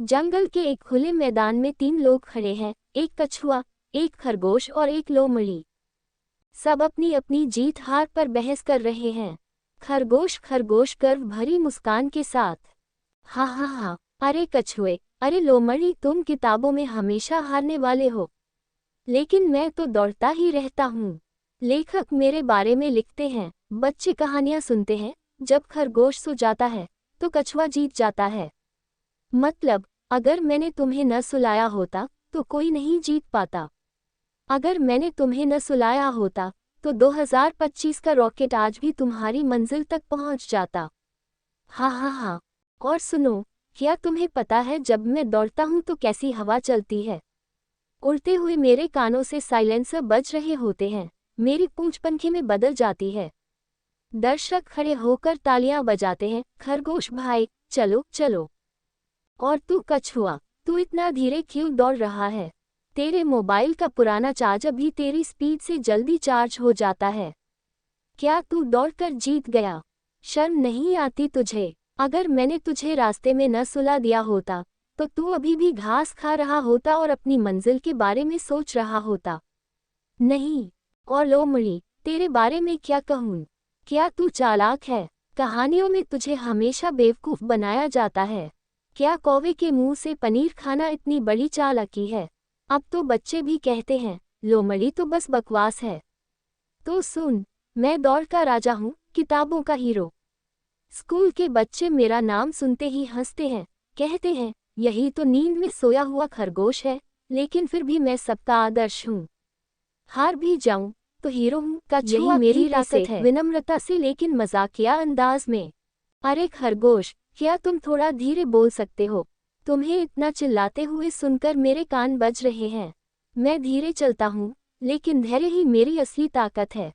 जंगल के एक खुले मैदान में 3 लोग खड़े हैं, एक कछुआ, एक खरगोश और एक लोमड़ी। सब अपनी अपनी जीत हार पर बहस कर रहे हैं। खरगोश गर्व भरी मुस्कान के साथ, हा हा हा, अरे कछुए, अरे लोमड़ी, तुम किताबों में हमेशा हारने वाले हो, लेकिन मैं तो दौड़ता ही रहता हूँ। लेखक मेरे बारे में लिखते हैं, बच्चे कहानियाँ सुनते हैं, जब खरगोश सो जाता है तो कछुआ जीत जाता है। मतलब, अगर मैंने तुम्हें न सुलाया होता तो कोई नहीं जीत पाता। अगर मैंने तुम्हें न सुलाया होता तो 2025 का रॉकेट आज भी तुम्हारी मंजिल तक पहुंच जाता। हा हा हा। और सुनो, क्या तुम्हें पता है जब मैं दौड़ता हूं तो कैसी हवा चलती है? उड़ते हुए मेरे कानों से साइलेंसर बज रहे होते हैं, मेरी पूंछ पंखे में बदल जाती है। दर्शक खड़े होकर तालियां बजाते हैं, खरगोश भाई, चलो चलो। और तू कछुआ, तू इतना धीरे क्यों दौड़ रहा है? तेरे मोबाइल का पुराना चार्जर भी तेरी स्पीड से जल्दी चार्ज हो जाता है। क्या तू दौड़कर जीत गया? शर्म नहीं आती तुझे? अगर मैंने तुझे रास्ते में न सुला दिया होता तो तू अभी भी घास खा रहा होता और अपनी मंजिल के बारे में सोच रहा होता। नहीं। और लोमड़ी, तेरे बारे में क्या कहूँ? क्या तू चालाक है? कहानियों में तुझे हमेशा बेवकूफ़ बनाया जाता है। क्या कौवे के मुंह से पनीर खाना इतनी बड़ी चालाकी है? अब तो बच्चे भी कहते हैं, लोमड़ी तो बस बकवास है। तो सुन, मैं दौड़ का राजा हूँ, किताबों का हीरो। स्कूल के बच्चे मेरा नाम सुनते ही हंसते हैं, कहते हैं, यही तो नींद में सोया हुआ खरगोश है, लेकिन फिर भी मैं सबका आदर्श हूँ। हार भी जाऊं तो हीरो हूँ, यही मेरी ताकत है। विनम्रता से लेकिन मजाकिया अंदाज में, अरे खरगोश, क्या तुम थोड़ा धीरे बोल सकते हो? तुम्हें इतना चिल्लाते हुए सुनकर मेरे कान बज रहे हैं। मैं धीरे चलता हूँ, लेकिन धैर्य ही मेरी असली ताकत है।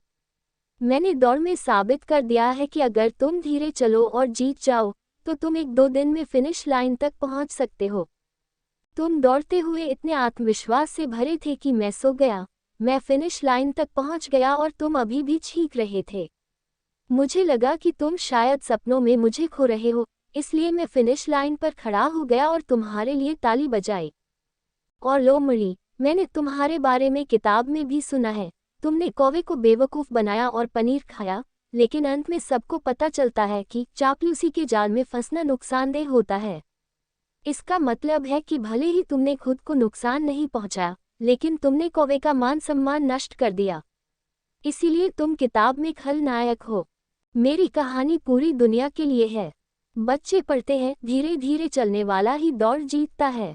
मैंने दौड़ में साबित कर दिया है कि अगर तुम धीरे चलो और जीत जाओ तो तुम 1-2 दिन में फिनिश लाइन तक पहुँच सकते हो। तुम दौड़ते हुए इतने आत्मविश्वास से भरे थे कि मैं सो गया। मैं फिनिश लाइन तक पहुँच गया और तुम अभी भी छींक रहे थे। मुझे लगा कि तुम शायद सपनों में मुझे खो रहे हो, इसलिए मैं फिनिश लाइन पर खड़ा हो गया और तुम्हारे लिए ताली बजाई। और लोमड़ी, मैंने तुम्हारे बारे में किताब में भी सुना है, तुमने कौवे को बेवकूफ़ बनाया और पनीर खाया, लेकिन अंत में सबको पता चलता है कि चापलूसी के जाल में फंसना नुकसानदेह होता है। इसका मतलब है कि भले ही तुमने खुद को नुकसान नहीं पहुंचाया, लेकिन तुमने कौवे का मान सम्मान नष्ट कर दिया। इसीलिए तुम किताब में खलनायक हो। मेरी कहानी पूरी दुनिया के लिए है। बच्चे पढ़ते हैं, धीरे धीरे चलने वाला ही दौड़ जीतता है।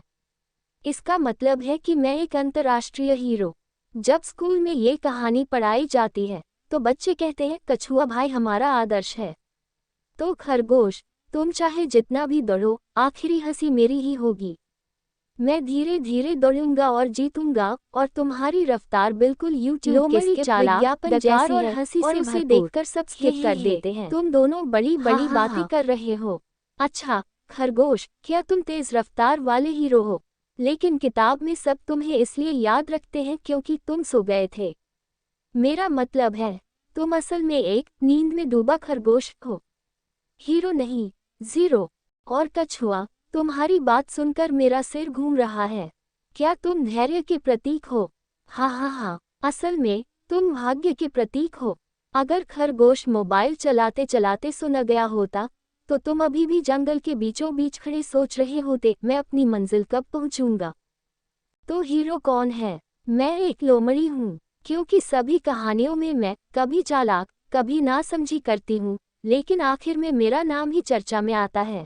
इसका मतलब है कि मैं एक अंतर्राष्ट्रीय हीरो। जब स्कूल में ये कहानी पढ़ाई जाती है तो बच्चे कहते हैं, कछुआ भाई हमारा आदर्श है। तो खरगोश, तुम चाहे जितना भी दौड़ो, आखिरी हंसी मेरी ही होगी। मैं धीरे धीरे दौड़ूंगा और जीतूंगा, और तुम्हारी रफ्तार बिल्कुल यूट्यूब के स्किप विज्ञापन जैसी और हंसी से उसे देखकर सब स्किप कर देते हैं। तुम दोनों बड़ी बड़ी बातें कर रहे हो। अच्छा खरगोश, क्या तुम तेज रफ्तार वाले हीरो हो? लेकिन किताब में सब तुम्हें इसलिए याद रखते हैं क्योंकि तुम सो गए थे। मेरा मतलब है, तुम असल में एक नींद में डूबा खरगोश हो, हीरो नहीं, जीरो। और कछुआ, तुम्हारी बात सुनकर मेरा सिर घूम रहा है। क्या तुम धैर्य के प्रतीक हो? हा हा हा, असल में तुम भाग्य के प्रतीक हो। अगर खरगोश मोबाइल चलाते चलाते सो न गया होता तो तुम अभी भी जंगल के बीचों बीच खड़े सोच रहे होते, मैं अपनी मंजिल कब पहुंचूंगा। तो हीरो कौन है? मैं एक लोमड़ी हूँ, क्योंकि सभी कहानियों में मैं कभी चालाक कभी नासमझी करती हूँ, लेकिन आखिर में मेरा नाम ही चर्चा में आता है।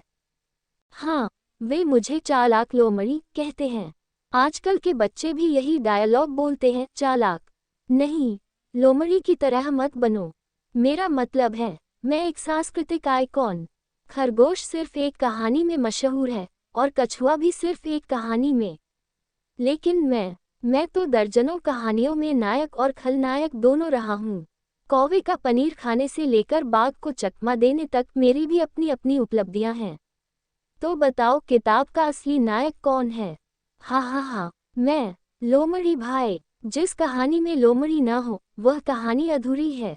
हाँ, वे मुझे चालाक लोमड़ी कहते हैं। आजकल के बच्चे भी यही डायलॉग बोलते हैं, चालाक नहीं, लोमड़ी की तरह मत बनो। मेरा मतलब है, मैं एक सांस्कृतिक आइकॉन। खरगोश सिर्फ एक कहानी में मशहूर है और कछुआ भी सिर्फ एक कहानी में, लेकिन मैं तो दर्जनों कहानियों में नायक और खलनायक दोनों रहा हूँ। कौवे का पनीर खाने से लेकर बाघ को चकमा देने तक मेरी भी अपनी अपनी उपलब्धियां हैं। तो बताओ, किताब का असली नायक कौन है? हा हा हा, मैं, लोमड़ी भाई। जिस कहानी में लोमड़ी ना हो वह कहानी अधूरी है।